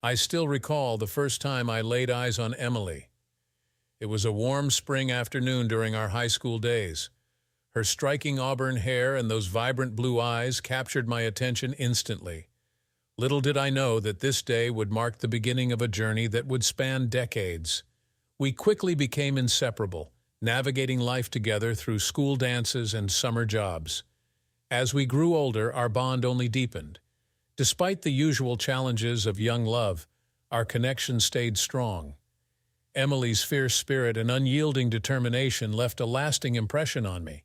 I still recall the first time I laid eyes on Emily. It was a warm spring afternoon during our high school days. Her striking auburn hair and those vibrant blue eyes captured my attention instantly. Little did I know that this day would mark the beginning of a journey that would span decades. We quickly became inseparable, navigating life together through school dances and summer jobs. As we grew older, our bond only deepened. Despite the usual challenges of young love, our connection stayed strong. Emily's fierce spirit and unyielding determination left a lasting impression on me.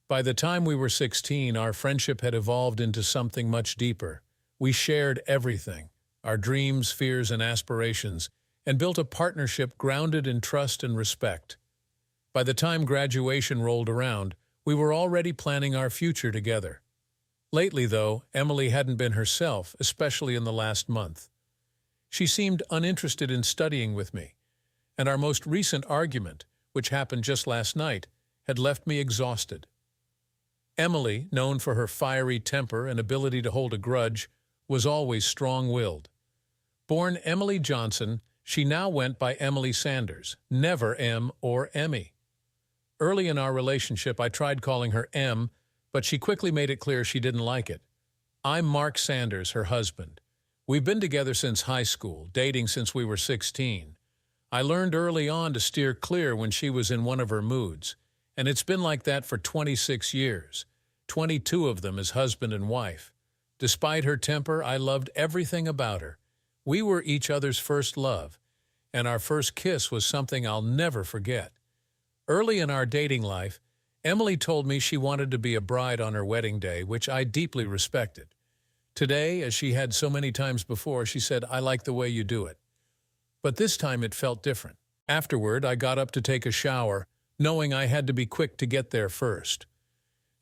By the time we were 16, our friendship had evolved into something much deeper. We shared everything, our dreams, fears, and aspirations, and built a partnership grounded in trust and respect. By the time graduation rolled around, we were already planning our future together. Lately, though, Emily hadn't been herself, especially in the last month. She seemed uninterested in studying with me, and our most recent argument, which happened just last night, had left me exhausted. Emily, known for her fiery temper and ability to hold a grudge, was always strong-willed. Born Emily Johnson, she now went by Emily Sanders, never Em or Emmy. Early in our relationship, I tried calling her Em, but she quickly made it clear she didn't like it. I'm Mark Sanders, her husband. We've been together since high school, dating since we were 16. I learned early on to steer clear when she was in one of her moods, and it's been like that for 26 years, 22 of them as husband and wife. Despite her temper, I loved everything about her. We were each other's first love, and our first kiss was something I'll never forget. Early in our dating life, Emily told me she wanted to be a bride on her wedding day, which I deeply respected. Today, as she had so many times before, she said, "I like the way you do it." But this time it felt different. Afterward, I got up to take a shower, knowing I had to be quick to get there first.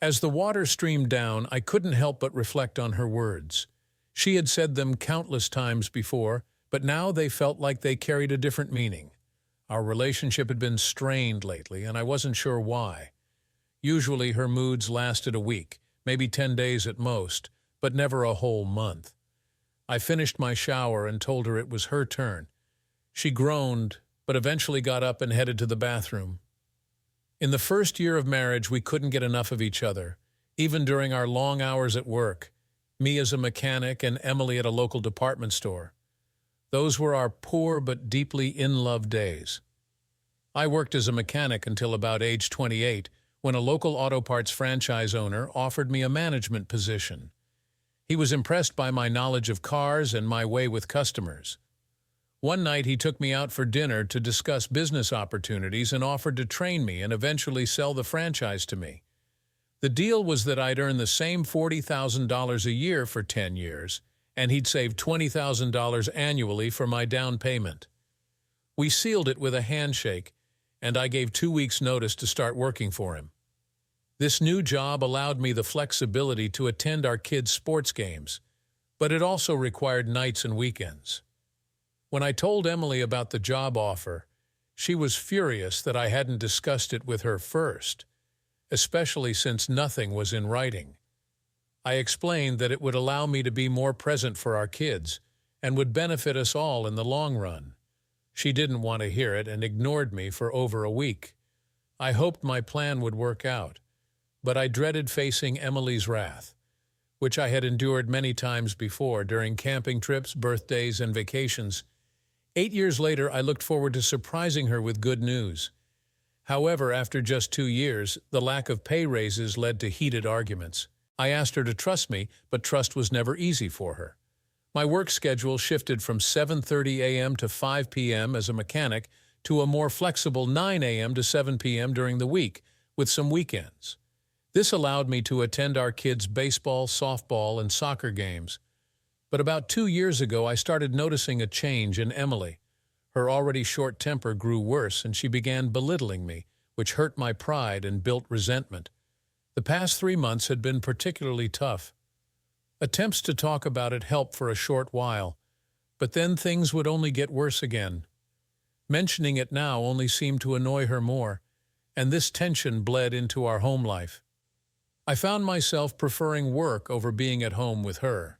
As the water streamed down, I couldn't help but reflect on her words. She had said them countless times before, but now they felt like they carried a different meaning. Our relationship had been strained lately, and I wasn't sure why. Usually her moods lasted a week, maybe 10 days at most, but never a whole month. I finished my shower and told her it was her turn. She groaned, but eventually got up and headed to the bathroom. In the first year of marriage, we couldn't get enough of each other, even during our long hours at work, me as a mechanic and Emily at a local department store. Those were our poor but deeply in-love days. I worked as a mechanic until about age 28, when a local auto parts franchise owner offered me a management position. He was impressed by my knowledge of cars and my way with customers. One night he took me out for dinner to discuss business opportunities and offered to train me and eventually sell the franchise to me. The deal was that I'd earn the same $40,000 a year for 10 years, and he'd save $20,000 annually for my down payment. We sealed it with a handshake, and I gave 2 weeks' notice to start working for him. This new job allowed me the flexibility to attend our kids' sports games, but it also required nights and weekends. When I told Emily about the job offer, she was furious that I hadn't discussed it with her first, especially since nothing was in writing. I explained that it would allow me to be more present for our kids and would benefit us all in the long run. She didn't want to hear it and ignored me for over a week. I hoped my plan would work out, but I dreaded facing Emily's wrath, which I had endured many times before during camping trips, birthdays, and vacations. 8 years later, I looked forward to surprising her with good news. However, after just 2 years, the lack of pay raises led to heated arguments. I asked her to trust me, but trust was never easy for her. My work schedule shifted from 7:30 a.m. to 5 p.m. as a mechanic to a more flexible 9 a.m. to 7 p.m. during the week, with some weekends. This allowed me to attend our kids' baseball, softball, and soccer games. But about 2 years ago, I started noticing a change in Emily. Her already short temper grew worse, and she began belittling me, which hurt my pride and built resentment. The past 3 months had been particularly tough. Attempts to talk about it helped for a short while, but then things would only get worse again. Mentioning it now only seemed to annoy her more, and this tension bled into our home life. I found myself preferring work over being at home with her.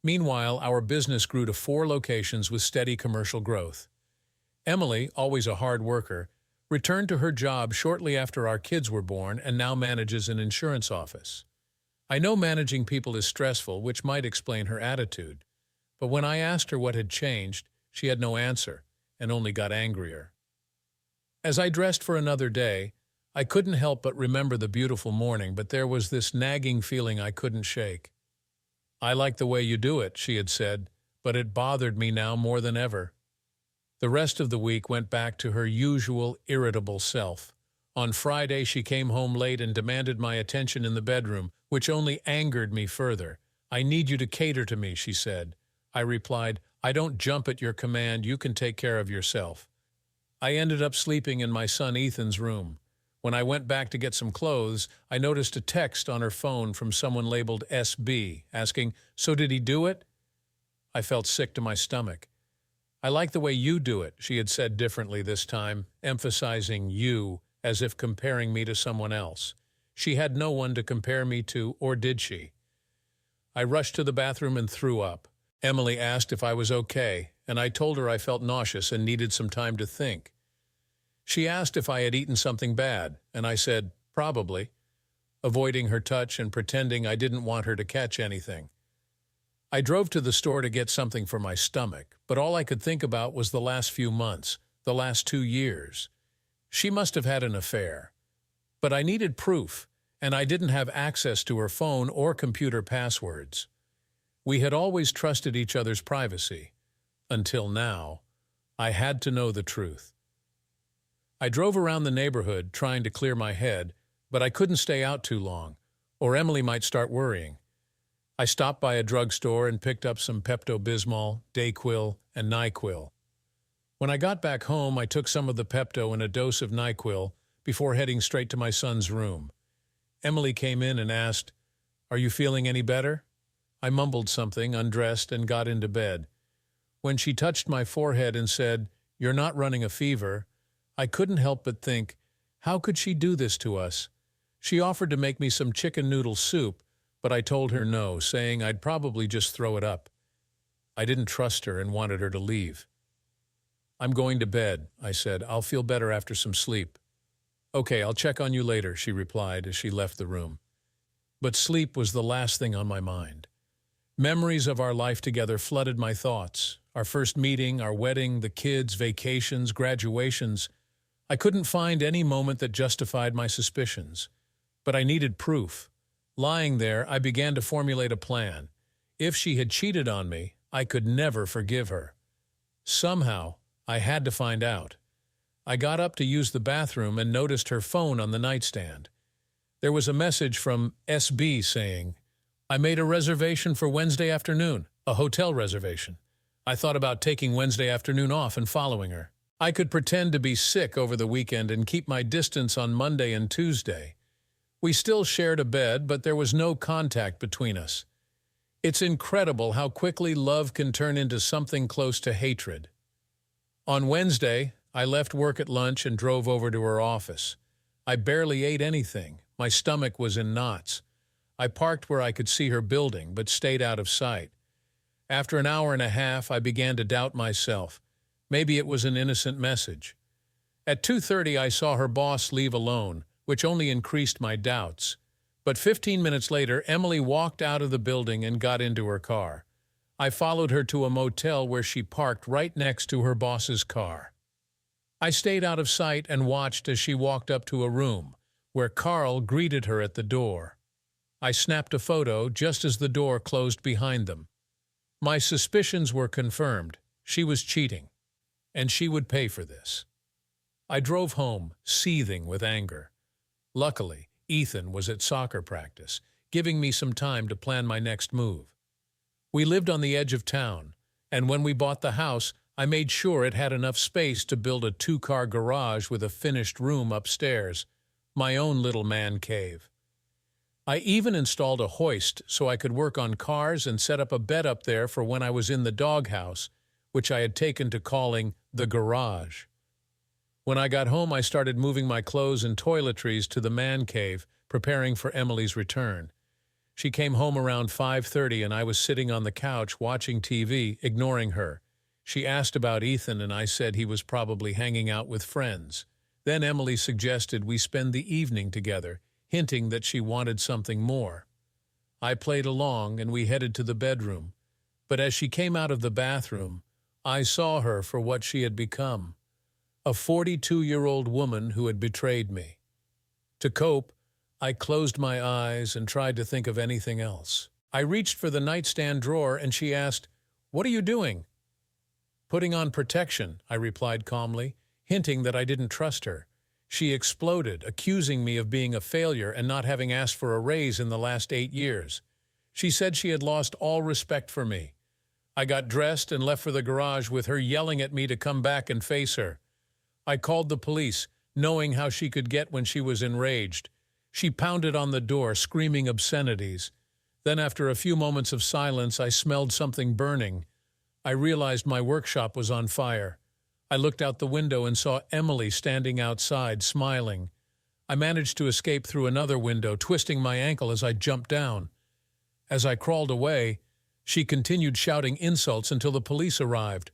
Meanwhile, our business grew to 4 locations with steady commercial growth. Emily, always a hard worker, returned to her job shortly after our kids were born and now manages an insurance office. I know managing people is stressful, which might explain her attitude, but when I asked her what had changed, she had no answer and only got angrier. As I dressed for another day, I couldn't help but remember the beautiful morning, but there was this nagging feeling I couldn't shake. "I like the way you do it," she had said, but it bothered me now more than ever. The rest of the week went back to her usual irritable self. On Friday, she came home late and demanded my attention in the bedroom, which only angered me further. "I need you to cater to me," she said. I replied, "I don't jump at your command, you can take care of yourself." I ended up sleeping in my son Ethan's room. When I went back to get some clothes, I noticed a text on her phone from someone labeled SB, asking, "So did he do it?" I felt sick to my stomach. "I like the way you do it," she had said differently this time, emphasizing you, as if comparing me to someone else. She had no one to compare me to, or did she? I rushed to the bathroom and threw up. Emily asked if I was okay, and I told her I felt nauseous and needed some time to think. She asked if I had eaten something bad, and I said, "Probably," avoiding her touch and pretending I didn't want her to catch anything. I drove to the store to get something for my stomach, but all I could think about was the last few months, the last 2 years. She must have had an affair. But I needed proof, and I didn't have access to her phone or computer passwords. We had always trusted each other's privacy. Until now, I had to know the truth. I drove around the neighborhood trying to clear my head, but I couldn't stay out too long, or Emily might start worrying. I stopped by a drugstore and picked up some Pepto-Bismol, Dayquil, and NyQuil. When I got back home, I took some of the Pepto and a dose of NyQuil before heading straight to my son's room. Emily came in and asked, "Are you feeling any better?" I mumbled something, undressed, and got into bed. When she touched my forehead and said, "You're not running a fever," I couldn't help but think, how could she do this to us? She offered to make me some chicken noodle soup, but I told her no, saying I'd probably just throw it up. I didn't trust her and wanted her to leave. "I'm going to bed," I said. "I'll feel better after some sleep." "Okay, I'll check on you later," she replied as she left the room. But sleep was the last thing on my mind. Memories of our life together flooded my thoughts. Our first meeting, our wedding, the kids, vacations, graduations. I couldn't find any moment that justified my suspicions. But I needed proof. Lying there, I began to formulate a plan. If she had cheated on me, I could never forgive her. Somehow, I had to find out. I got up to use the bathroom and noticed her phone on the nightstand. There was a message from SB saying, "I made a reservation for Wednesday afternoon, a hotel reservation." I thought about taking Wednesday afternoon off and following her. I could pretend to be sick over the weekend and keep my distance on Monday and Tuesday. We still shared a bed, but there was no contact between us. It's incredible how quickly love can turn into something close to hatred. On Wednesday, I left work at lunch and drove over to her office. I barely ate anything. My stomach was in knots. I parked where I could see her building, but stayed out of sight. After an hour and a half, I began to doubt myself. Maybe it was an innocent message. At 2:30, I saw her boss leave alone, which only increased my doubts. But 15 minutes later, Emily walked out of the building and got into her car. I followed her to a motel where she parked right next to her boss's car. I stayed out of sight and watched as she walked up to a room, where Carl greeted her at the door. I snapped a photo just as the door closed behind them. My suspicions were confirmed. She was cheating, and she would pay for this. I drove home, seething with anger. Luckily, Ethan was at soccer practice, giving me some time to plan my next move. We lived on the edge of town, and when we bought the house, I made sure it had enough space to build a 2-car garage with a finished room upstairs, my own little man cave. I even installed a hoist so I could work on cars and set up a bed up there for when I was in the doghouse, which I had taken to calling the garage. When I got home, I started moving my clothes and toiletries to the man cave, preparing for Emily's return. She came home around 5:30 and I was sitting on the couch watching TV, ignoring her. She asked about Ethan and I said he was probably hanging out with friends. Then Emily suggested we spend the evening together, hinting that she wanted something more. I played along and we headed to the bedroom. But as she came out of the bathroom, I saw her for what she had become, a 42-year-old woman who had betrayed me. To cope, I closed my eyes and tried to think of anything else. I reached for the nightstand drawer and she asked, "What are you doing?" "Putting on protection," I replied calmly, hinting that I didn't trust her. She exploded, accusing me of being a failure and not having asked for a raise in the last 8 years. She said she had lost all respect for me. I got dressed and left for the garage with her yelling at me to come back and face her. I called the police, knowing how she could get when she was enraged. She pounded on the door, screaming obscenities. Then, after a few moments of silence, I smelled something burning. I realized my workshop was on fire. I looked out the window and saw Emily standing outside, smiling. I managed to escape through another window, twisting my ankle as I jumped down. As I crawled away, she continued shouting insults until the police arrived.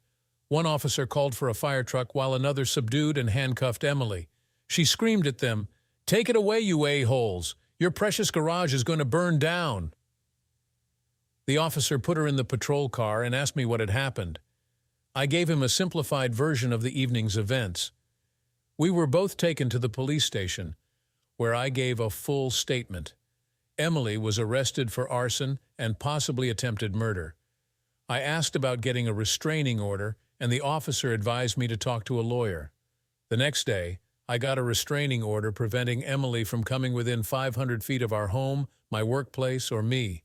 One officer called for a fire truck while another subdued and handcuffed Emily. She screamed at them, "Take it away, you a-holes! Your precious garage is going to burn down!" The officer put her in the patrol car and asked me what had happened. I gave him a simplified version of the evening's events. We were both taken to the police station, where I gave a full statement. Emily was arrested for arson and possibly attempted murder. I asked about getting a restraining order, and the officer advised me to talk to a lawyer. The next day, I got a restraining order preventing Emily from coming within 500 feet of our home, my workplace, or me.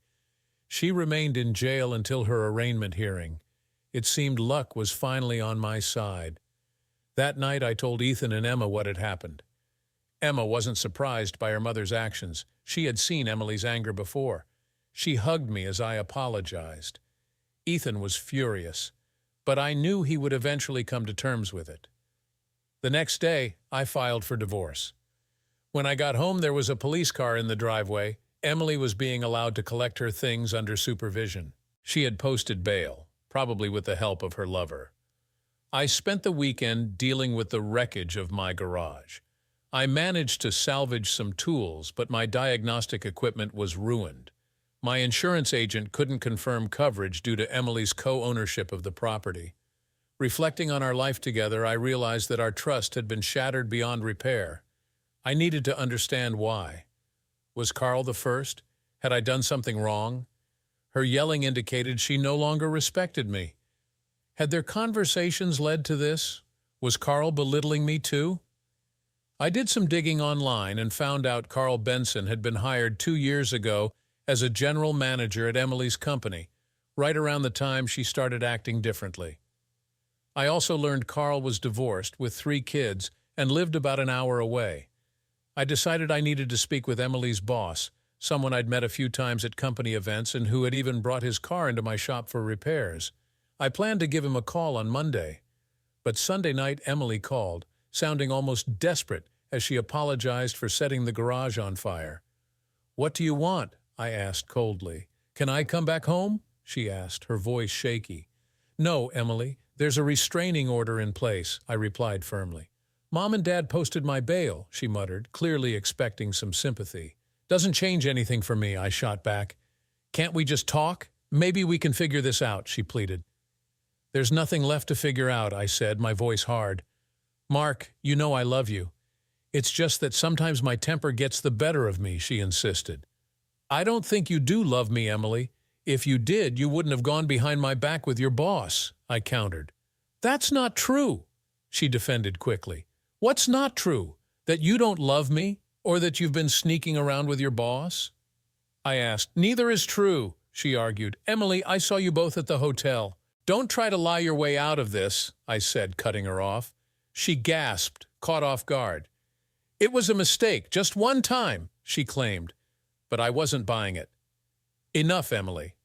She remained in jail until her arraignment hearing. It seemed luck was finally on my side. That night I told Ethan and Emma what had happened. Emma wasn't surprised by her mother's actions. She had seen Emily's anger before. She hugged me as I apologized. Ethan was furious, but I knew he would eventually come to terms with it. The next day, I filed for divorce. When I got home, there was a police car in the driveway. Emily was being allowed to collect her things under supervision. She had posted bail, probably with the help of her lover. I spent the weekend dealing with the wreckage of my garage. I managed to salvage some tools, but my diagnostic equipment was ruined. My insurance agent couldn't confirm coverage due to Emily's co-ownership of the property. Reflecting on our life together, I realized that our trust had been shattered beyond repair. I needed to understand why. Was Carl the first? Had I done something wrong? Her yelling indicated she no longer respected me. Had their conversations led to this? Was Carl belittling me too? I did some digging online and found out Carl Benson had been hired 2 years ago as a general manager at Emily's company, right around the time she started acting differently. I also learned Carl was divorced with 3 kids and lived about an hour away. I decided I needed to speak with Emily's boss, someone I'd met a few times at company events and who had even brought his car into my shop for repairs. I planned to give him a call on Monday. But Sunday night Emily called, sounding almost desperate as she apologized for setting the garage on fire. "What do you want?" I asked coldly. "Can I come back home?" she asked, her voice shaky. "No, Emily, there's a restraining order in place," I replied firmly. "Mom and Dad posted my bail," she muttered, clearly expecting some sympathy. "Doesn't change anything for me," I shot back. "Can't we just talk? Maybe we can figure this out," she pleaded. "There's nothing left to figure out," I said, my voice hard. "Mark, you know I love you. It's just that sometimes my temper gets the better of me," she insisted. "I don't think you do love me, Emily. If you did, you wouldn't have gone behind my back with your boss," I countered. "That's not true," she defended quickly. "What's not true? That you don't love me, or that you've been sneaking around with your boss?" I asked. "Neither is true," she argued. "Emily, I saw you both at the hotel. Don't try to lie your way out of this," I said, cutting her off. She gasped, caught off guard. "It was a mistake, just one time," she claimed, but I wasn't buying it. "Enough, Emily.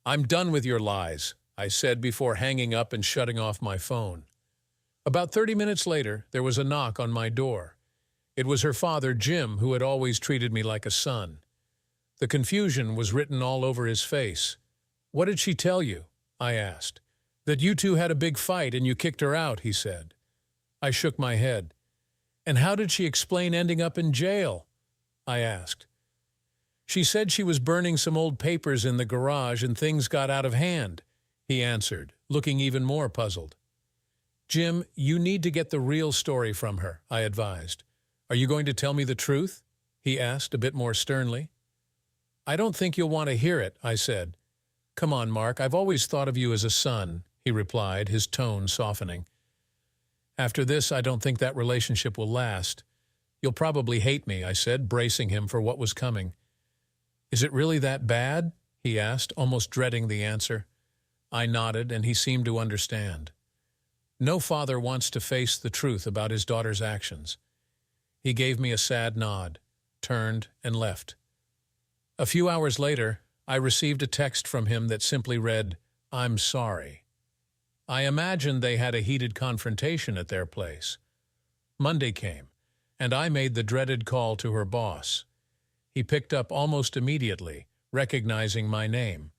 I'm done with your lies," I said before hanging up and shutting off my phone. About 30 minutes later, there was a knock on my door. It was her father, Jim, who had always treated me like a son. The confusion was written all over his face. "What did she tell you?" I asked. "That you two had a big fight and you kicked her out," he said. I shook my head. "And how did she explain ending up in jail?" I asked. "She said she was burning some old papers in the garage and things got out of hand," he answered, looking even more puzzled. "Jim, you need to get the real story from her," I advised. "Are you going to tell me the truth?" he asked a bit more sternly. "I don't think you'll want to hear it," I said. "Come on, Mark, I've always thought of you as a son," he replied, his tone softening. "After this, I don't think that relationship will last. You'll probably hate me," I said, bracing him for what was coming. "Is it really that bad?" he asked, almost dreading the answer. I nodded, and he seemed to understand. No father wants to face the truth about his daughter's actions. He gave me a sad nod, turned, and left. A few hours later, I received a text from him that simply read, "I'm sorry." I imagined they had a heated confrontation at their place. Monday came, and I made the dreaded call to her boss. He picked up almost immediately, recognizing my name.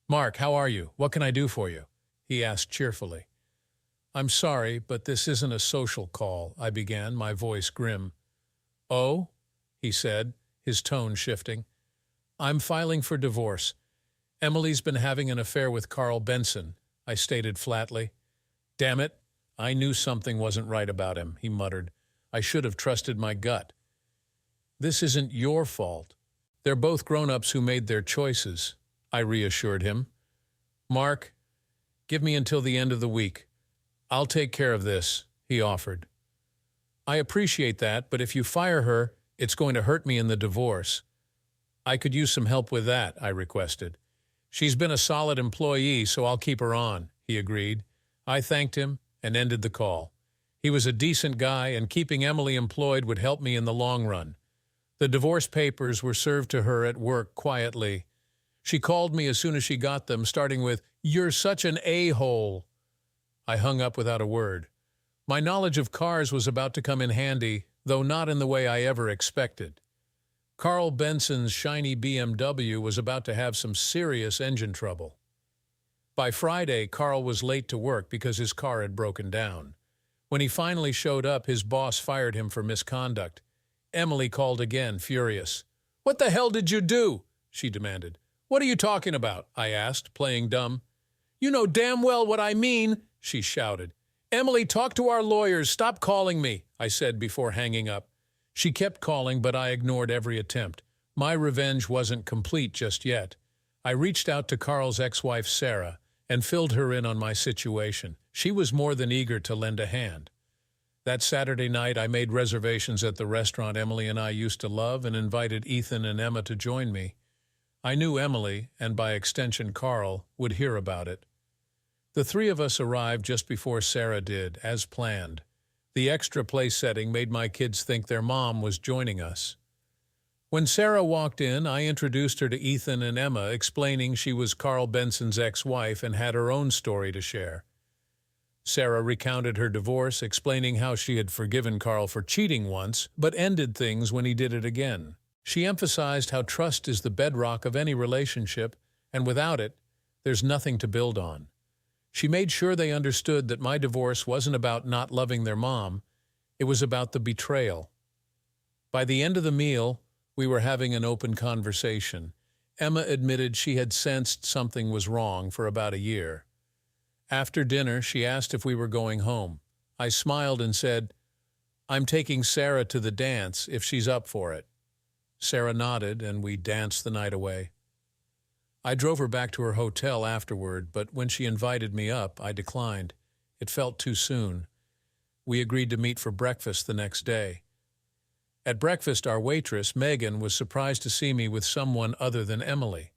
"Mark, how are you? What can I do for you?" he asked cheerfully. "I'm sorry, but this isn't a social call," I began, my voice grim. "Oh?" he said, his tone shifting. "I'm filing for divorce. Emily's been having an affair with Carl Benson," I stated flatly. "Damn it, I knew something wasn't right about him," he muttered. "I should have trusted my gut." "This isn't your fault. They're both grown-ups who made their choices," I reassured him. "Mark, give me until the end of the week. I'll take care of this," he offered. "I appreciate that, but if you fire her, it's going to hurt me in the divorce." "I could use some help with that," I requested. "She's been a solid employee, so I'll keep her on," he agreed. I thanked him and ended the call. He was a decent guy, and keeping Emily employed would help me in the long run. The divorce papers were served to her at work quietly. She called me as soon as she got them, starting with, "You're such an a-hole." I hung up without a word. My knowledge of cars was about to come in handy, though not in the way I ever expected. Carl Benson's shiny BMW was about to have some serious engine trouble. By Friday, Carl was late to work because his car had broken down. When he finally showed up, his boss fired him for misconduct. Emily called again, furious. "What the hell did you do?" she demanded. "What are you talking about?" I asked, playing dumb. "You know damn well what I mean," she shouted. "Emily, talk to our lawyers. Stop calling me," I said before hanging up. She kept calling, but I ignored every attempt. My revenge wasn't complete just yet. I reached out to Carl's ex-wife, Sarah, and filled her in on my situation. She was more than eager to lend a hand. That Saturday night, I made reservations at the restaurant Emily and I used to love and invited Ethan and Emma to join me. I knew Emily, and by extension Carl, would hear about it. The three of us arrived just before Sarah did, as planned. The extra place setting made my kids think their mom was joining us. When Sarah walked in, I introduced her to Ethan and Emma, explaining she was Carl Benson's ex-wife and had her own story to share. Sarah recounted her divorce, explaining how she had forgiven Carl for cheating once, but ended things when he did it again. She emphasized how trust is the bedrock of any relationship, and without it, there's nothing to build on. She made sure they understood that my divorce wasn't about not loving their mom, it was about the betrayal. By the end of the meal, we were having an open conversation. Emma admitted she had sensed something was wrong for about a year. After dinner, she asked if we were going home. I smiled and said, "I'm taking Sarah to the dance if she's up for it." Sarah nodded, and we danced the night away. I drove her back to her hotel afterward, but when she invited me up, I declined. It felt too soon. We agreed to meet for breakfast the next day. At breakfast, our waitress, Megan, was surprised to see me with someone other than Emily.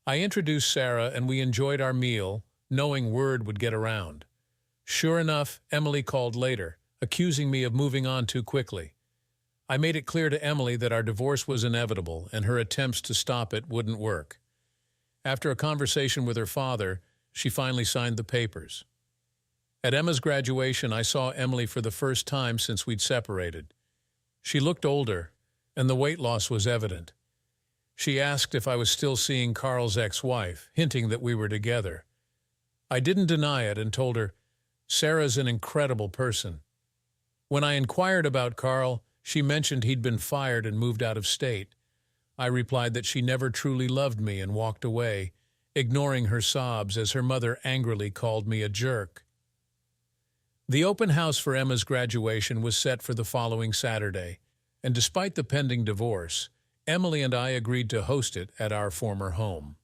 I introduced Sarah, and we enjoyed our meal, knowing word would get around. Sure enough, Emily called later, accusing me of moving on too quickly. I made it clear to Emily that our divorce was inevitable, and her attempts to stop it wouldn't work. After a conversation with her father, she finally signed the papers. At Emma's graduation, I saw Emily for the first time since we'd separated. She looked older, and the weight loss was evident. She asked if I was still seeing Carl's ex-wife, hinting that we were together. I didn't deny it and told her, "Sarah's an incredible person." When I inquired about Carl, she mentioned he'd been fired and moved out of state. I replied that she never truly loved me and walked away, ignoring her sobs as her mother angrily called me a jerk. The open house for Emma's graduation was set for the following Saturday, and despite the pending divorce, Emily and I agreed to host it at our former home.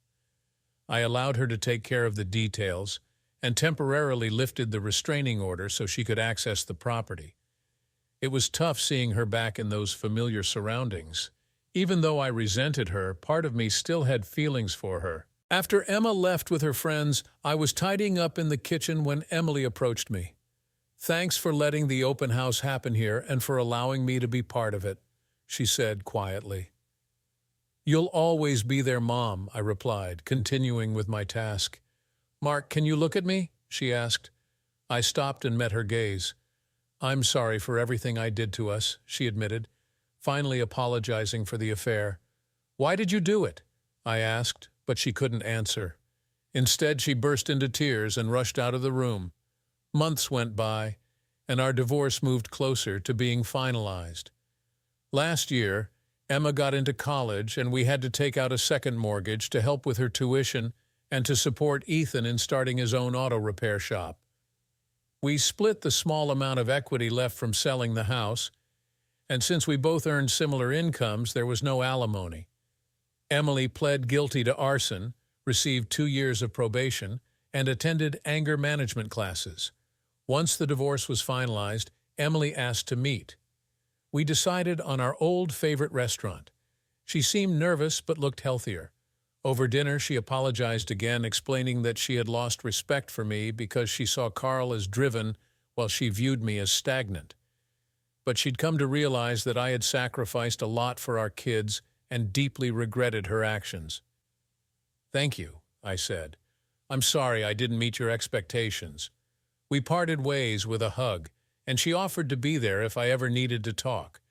I allowed her to take care of the details and temporarily lifted the restraining order so she could access the property. It was tough seeing her back in those familiar surroundings. Even though I resented her, part of me still had feelings for her. After Emma left with her friends, I was tidying up in the kitchen when Emily approached me. "Thanks for letting the open house happen here and for allowing me to be part of it," she said quietly. "You'll always be their mom," I replied, continuing with my task. "Mark, can you look at me?" she asked. I stopped and met her gaze. "I'm sorry for everything I did to us," she admitted, finally apologizing for the affair. "Why did you do it?" I asked, but she couldn't answer. Instead, she burst into tears and rushed out of the room. Months went by, and our divorce moved closer to being finalized. Last year, Emma got into college, and we had to take out a second mortgage to help with her tuition and to support Ethan in starting his own auto repair shop. We split the small amount of equity left from selling the house, and since we both earned similar incomes, there was no alimony. Emily pled guilty to arson, received 2 years of probation, and attended anger management classes. Once the divorce was finalized, Emily asked to meet. We decided on our old favorite restaurant. She seemed nervous but looked healthier. Over dinner, she apologized again, explaining that she had lost respect for me because she saw Carl as driven while she viewed me as stagnant. But she'd come to realize that I had sacrificed a lot for our kids and deeply regretted her actions. "Thank you," I said. "I'm sorry I didn't meet your expectations." We parted ways with a hug, and she offered to be there if I ever needed to talk.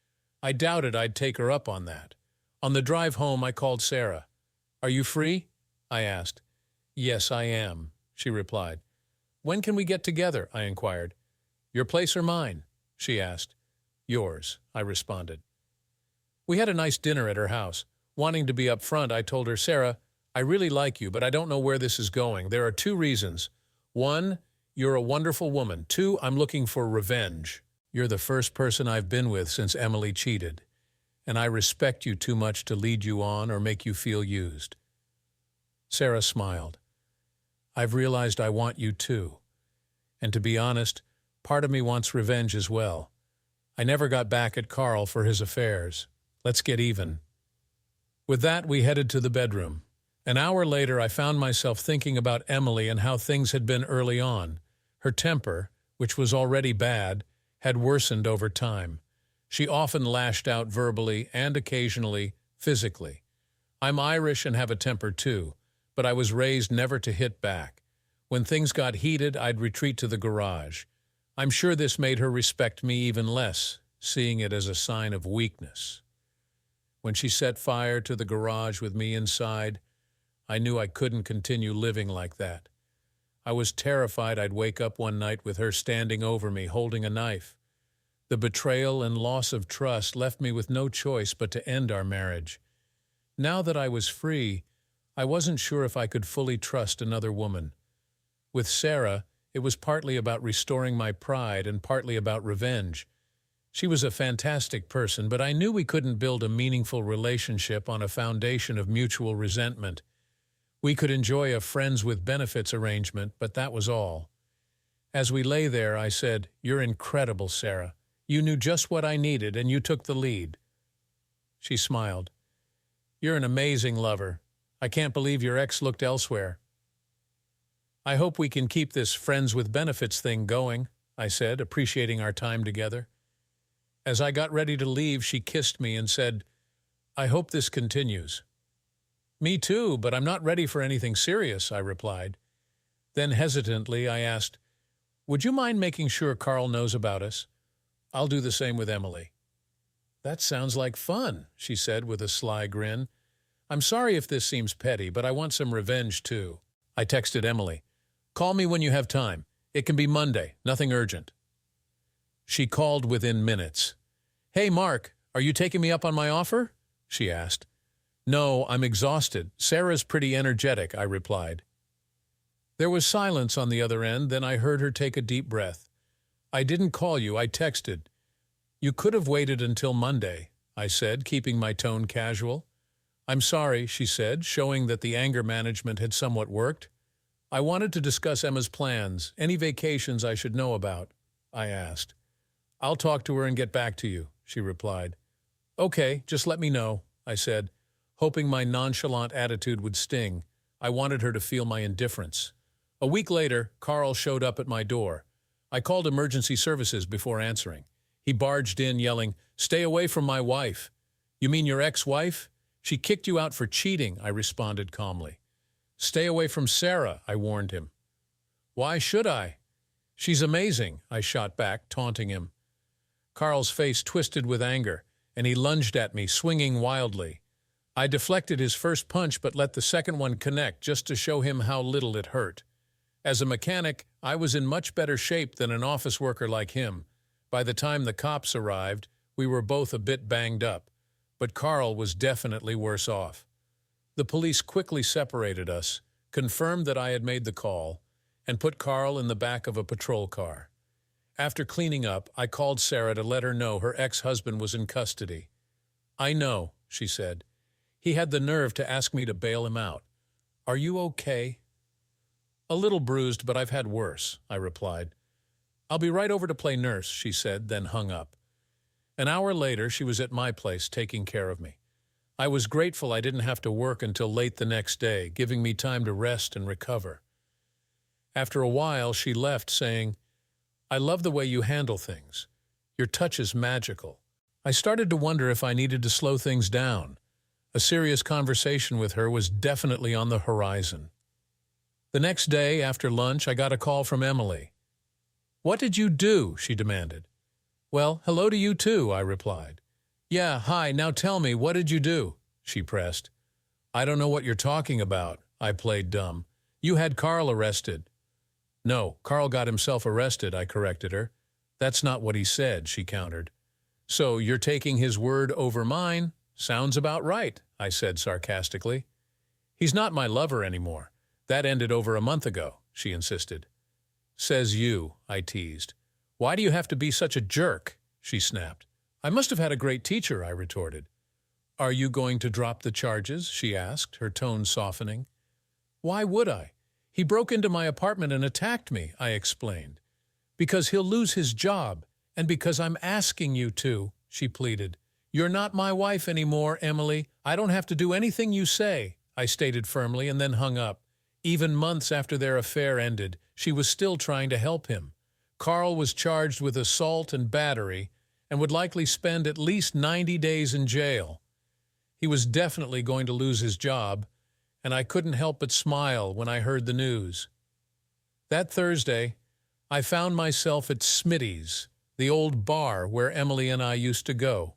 I doubted I'd take her up on that. On the drive home, I called Sarah. "Are you free?" I asked. "Yes, I am," she replied. "When can we get together?" I inquired. "Your place or mine?" she asked. "Yours," I responded. We had a nice dinner at her house. Wanting to be up front, I told her, "Sarah, I really like you, but I don't know where this is going. There are 2 reasons. 1, you're a wonderful woman. 2, I'm looking for revenge. You're the first person I've been with since Emily cheated, and I respect you too much to lead you on or make you feel used." Sarah smiled. "I've realized I want you too. And to be honest, part of me wants revenge as well. I never got back at Carl for his affairs. Let's get even." With that, we headed to the bedroom. An hour later, I found myself thinking about Emily and how things had been early on. Her temper, which was already bad, had worsened over time. She often lashed out verbally and occasionally physically. I'm Irish and have a temper too, but I was raised never to hit back. When things got heated, I'd retreat to the garage. I'm sure this made her respect me even less, seeing it as a sign of weakness. When she set fire to the garage with me inside, I knew I couldn't continue living like that. I was terrified I'd wake up one night with her standing over me, holding a knife. The betrayal and loss of trust left me with no choice but to end our marriage. Now that I was free, I wasn't sure if I could fully trust another woman. With Sarah, it was partly about restoring my pride and partly about revenge. She was a fantastic person, but I knew we couldn't build a meaningful relationship on a foundation of mutual resentment. We could enjoy a friends with benefits arrangement, but that was all. As we lay there, I said, "You're incredible, Sarah. You knew just what I needed, and you took the lead." She smiled. "You're an amazing lover. I can't believe your ex looked elsewhere." "I hope we can keep this friends with benefits thing going," I said, appreciating our time together. As I got ready to leave, she kissed me and said, "I hope this continues." "Me too, but I'm not ready for anything serious," I replied. Then hesitantly, I asked, "Would you mind making sure Carl knows about us? I'll do the same with Emily." "That sounds like fun," she said with a sly grin. I'm sorry if this seems petty, but I want some revenge too. I texted Emily. Call me when you have time. It can be Monday, nothing urgent. She called within minutes. Hey, Mark, are you taking me up on my offer? She asked. No, I'm exhausted. Sarah's pretty energetic, I replied. There was silence on the other end, then I heard her take a deep breath. I didn't call you, I texted. You could have waited until Monday, I said, keeping my tone casual. I'm sorry, she said, showing that the anger management had somewhat worked. I wanted to discuss Emma's plans, any vacations I should know about, I asked. I'll talk to her and get back to you, she replied. Okay, just let me know, I said, hoping my nonchalant attitude would sting. I wanted her to feel my indifference. A week later, Carl showed up at my door. I called emergency services before answering. He barged in, yelling, Stay away from my wife. You mean your ex-wife? She kicked you out for cheating, I responded calmly. Stay away from Sarah, I warned him. Why should I? She's amazing, I shot back, taunting him. Carl's face twisted with anger, and he lunged at me, swinging wildly. I deflected his first punch but let the second one connect just to show him how little it hurt. As a mechanic, I was in much better shape than an office worker like him. By the time the cops arrived, we were both a bit banged up, but Carl was definitely worse off. The police quickly separated us, confirmed that I had made the call, and put Carl in the back of a patrol car. After cleaning up, I called Sarah to let her know her ex-husband was in custody. I know, she said. He had the nerve to ask me to bail him out. Are you okay? A little bruised, but I've had worse, I replied. I'll be right over to play nurse, she said, then hung up. An hour later, she was at my place taking care of me. I was grateful I didn't have to work until late the next day, giving me time to rest and recover. After a while, she left, saying, I love the way you handle things. Your touch is magical. I started to wonder if I needed to slow things down. A serious conversation with her was definitely on the horizon. The next day, after lunch, I got a call from Emily. What did you do? She demanded. Well, hello to you too, I replied. Yeah, hi, now tell me, what did you do? She pressed. I don't know what you're talking about, I played dumb. You had Carl arrested. No, Carl got himself arrested, I corrected her. That's not what he said, she countered. So you're taking his word over mine? Sounds about right, I said sarcastically. He's not my lover anymore. That ended over a month ago, she insisted. Says you, I teased. Why do you have to be such a jerk? She snapped. I must have had a great teacher, I retorted. Are you going to drop the charges? She asked, her tone softening. Why would I? He broke into my apartment and attacked me, I explained. Because he'll lose his job, and because I'm asking you to, she pleaded. You're not my wife anymore, Emily. I don't have to do anything you say, I stated firmly and then hung up. Even months after their affair ended, she was still trying to help him. Carl was charged with assault and battery and would likely spend at least 90 days in jail. He was definitely going to lose his job, and I couldn't help but smile when I heard the news. That Thursday, I found myself at Smitty's, the old bar where Emily and I used to go.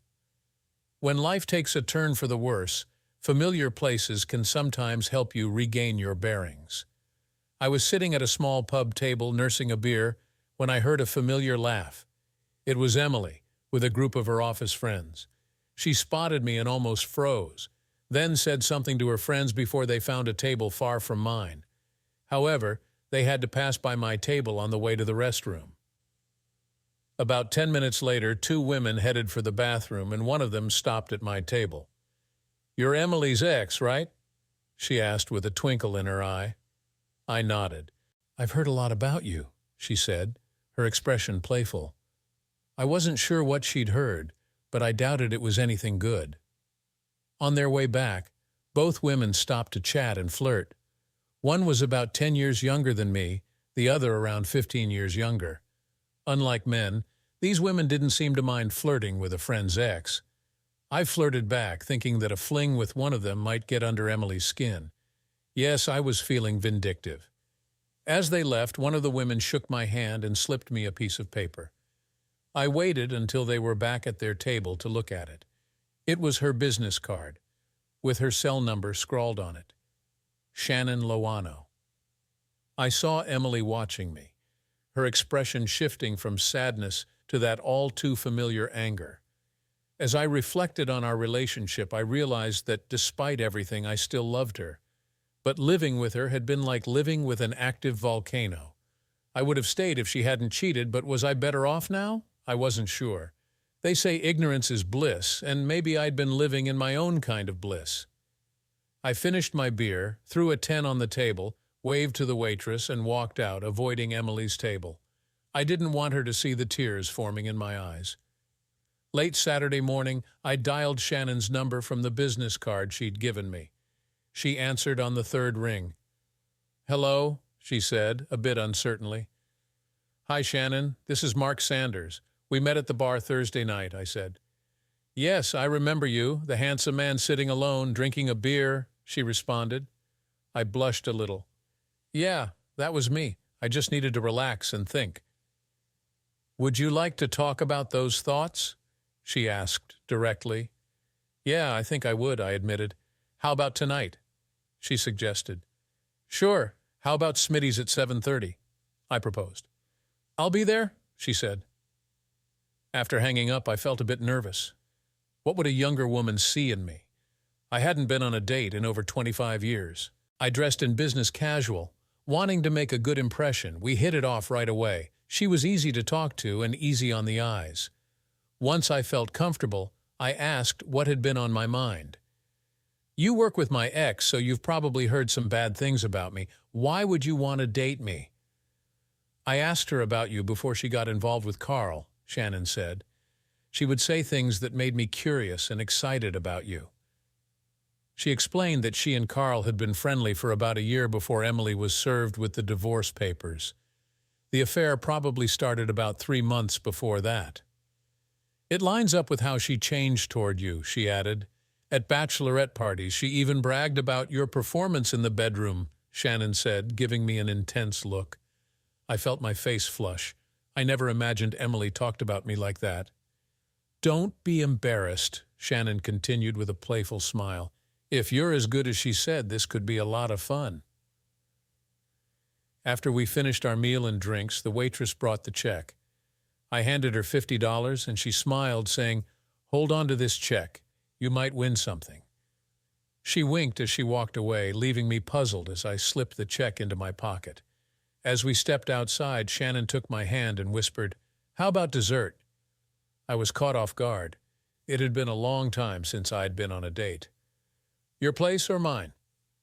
When life takes a turn for the worse, familiar places can sometimes help you regain your bearings. I was sitting at a small pub table nursing a beer when I heard a familiar laugh. It was Emily, with a group of her office friends. She spotted me and almost froze, then said something to her friends before they found a table far from mine. However, they had to pass by my table on the way to the restroom. About 10 minutes later, 2 women headed for the bathroom, and one of them stopped at my table. You're Emily's ex, right? She asked with a twinkle in her eye. I nodded. I've heard a lot about you, she said, her expression playful. I wasn't sure what she'd heard, but I doubted it was anything good. On their way back, both women stopped to chat and flirt. One was about 10 years younger than me, the other around 15 years younger. Unlike men, these women didn't seem to mind flirting with a friend's ex. I flirted back, thinking that a fling with one of them might get under Emily's skin. Yes, I was feeling vindictive. As they left, one of the women shook my hand and slipped me a piece of paper. I waited until they were back at their table to look at it. It was her business card. with her cell number scrawled on it. Shannon Loano. I saw Emily watching me, her expression shifting from sadness to that all-too-familiar anger. As I reflected on our relationship, I realized that despite everything, I still loved her. But living with her had been like living with an active volcano. I would have stayed if she hadn't cheated, but was I better off now? I wasn't sure. They say ignorance is bliss, and maybe I'd been living in my own kind of bliss. I finished my beer, threw a 10 on the table, waved to the waitress, and walked out, avoiding Emily's table. I didn't want her to see the tears forming in my eyes. Late Saturday morning, I dialed Shannon's number from the business card she'd given me. She answered on the third ring. "Hello," she said, a bit uncertainly. "Hi, Shannon. This is Mark Sanders. We met at the bar Thursday night," I said. "Yes, I remember you, the handsome man sitting alone, drinking a beer," she responded. I blushed a little. "Yeah, that was me. I just needed to relax and think." "Would you like to talk about those thoughts?" she asked directly. "Yeah, I think I would," I admitted. "How about tonight?" she suggested. "Sure. How about Smitty's at 7:30? I proposed. "I'll be there," she said. After hanging up, I felt a bit nervous. What would a younger woman see in me? I hadn't been on a date in over 25 years. I dressed in business casual, wanting to make a good impression. We hit it off right away. She was easy to talk to and easy on the eyes. Once I felt comfortable, I asked what had been on my mind. "You work with my ex, so you've probably heard some bad things about me. Why would you want to date me?" "I asked her about you before she got involved with Carl," Shannon said. "She would say things that made me curious and excited about you." She explained that she and Carl had been friendly for about a year before Emily was served with the divorce papers. The affair probably started about 3 months before that. "It lines up with how she changed toward you," she added. "At bachelorette parties, she even bragged about your performance in the bedroom," Shannon said, giving me an intense look. I felt my face flush. I never imagined Emily talked about me like that. "Don't be embarrassed," Shannon continued with a playful smile. "If you're as good as she said, this could be a lot of fun." After we finished our meal and drinks, the waitress brought the check. I handed her $50, and she smiled, saying, "Hold on to this check. You might win something." She winked as she walked away, leaving me puzzled as I slipped the check into my pocket. As we stepped outside, Shannon took my hand and whispered, "How about dessert?" I was caught off guard. It had been a long time since I'd been on a date. "Your place or mine?"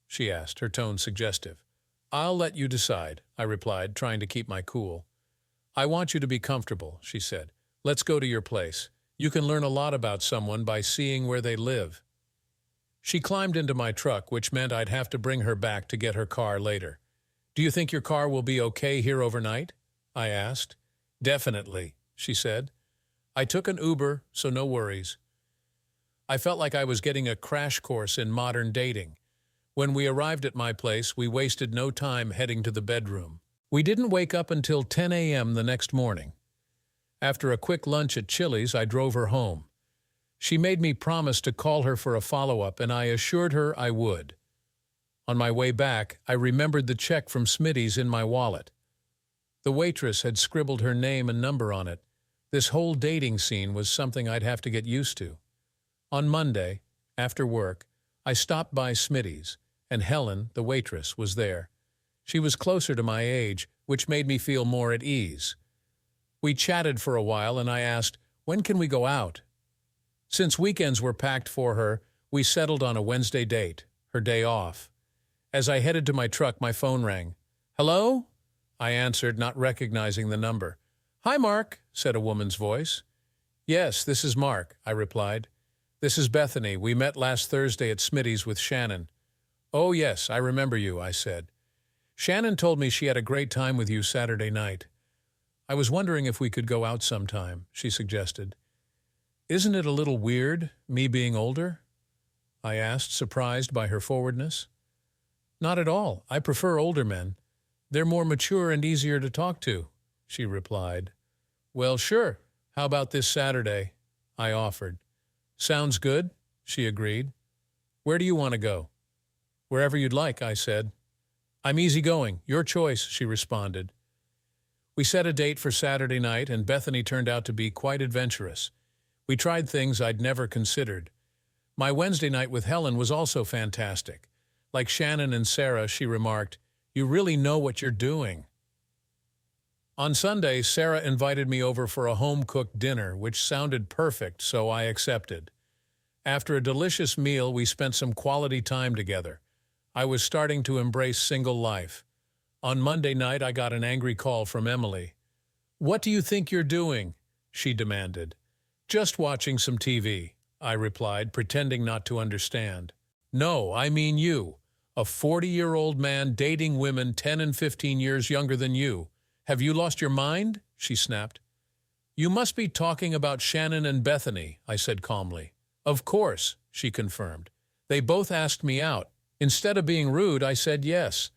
she asked, her tone suggestive. "I'll let you decide," I replied, trying to keep my cool. "I want you to be comfortable," she said. "Let's go to your place. You can learn a lot about someone by seeing where they live." She climbed into my truck, which meant I'd have to bring her back to get her car later. "Do you think your car will be okay here overnight?" I asked. "Definitely," she said. "I took an Uber, so no worries." I felt like I was getting a crash course in modern dating. When we arrived at my place, we wasted no time heading to the bedroom. We didn't wake up until 10 a.m. the next morning. After a quick lunch at Chili's, I drove her home. She made me promise to call her for a follow-up, and I assured her I would. On my way back, I remembered the check from Smitty's in my wallet. The waitress had scribbled her name and number on it. This whole dating scene was something I'd have to get used to. On Monday, after work, I stopped by Smitty's, and Helen, the waitress, was there. She was closer to my age, which made me feel more at ease. We chatted for a while, and I asked, "When can we go out?" Since weekends were packed for her, we settled on a Wednesday date, her day off. As I headed to my truck, my phone rang. "Hello?" I answered, not recognizing the number. "Hi, Mark," said a woman's voice. "Yes, this is Mark," I replied. "This is Bethany. We met last Thursday at Smitty's with Shannon." "Oh, yes, I remember you," I said. "Shannon told me she had a great time with you Saturday night. I was wondering if we could go out sometime," she suggested. "Isn't it a little weird, me being older?" I asked, surprised by her forwardness. "Not at all. I prefer older men. They're more mature and easier to talk to," she replied. "Well, sure. How about this Saturday?" I offered. "Sounds good," she agreed. Where do you want to go? Wherever you'd like, I said. I'm easygoing. Your choice, she responded. We set a date for Saturday night, and Bethany turned out to be quite adventurous. We tried things I'd never considered. My Wednesday night with Helen was also fantastic. Like Shannon and Sarah, she remarked, "You really know what you're doing." On Sunday, Sarah invited me over for a home-cooked dinner, which sounded perfect, so I accepted. After a delicious meal, we spent some quality time together. I was starting to embrace single life. On Monday night, I got an angry call from Emily. "What do you think you're doing?" she demanded. "Just watching some TV," I replied, pretending not to understand. "No, I mean you. A 40-year-old man dating women 10 and 15 years younger than you. Have you lost your mind?" she snapped. "You must be talking about Shannon and Bethany," I said calmly. "Of course," she confirmed. "They both asked me out. Instead of being rude, I said yes.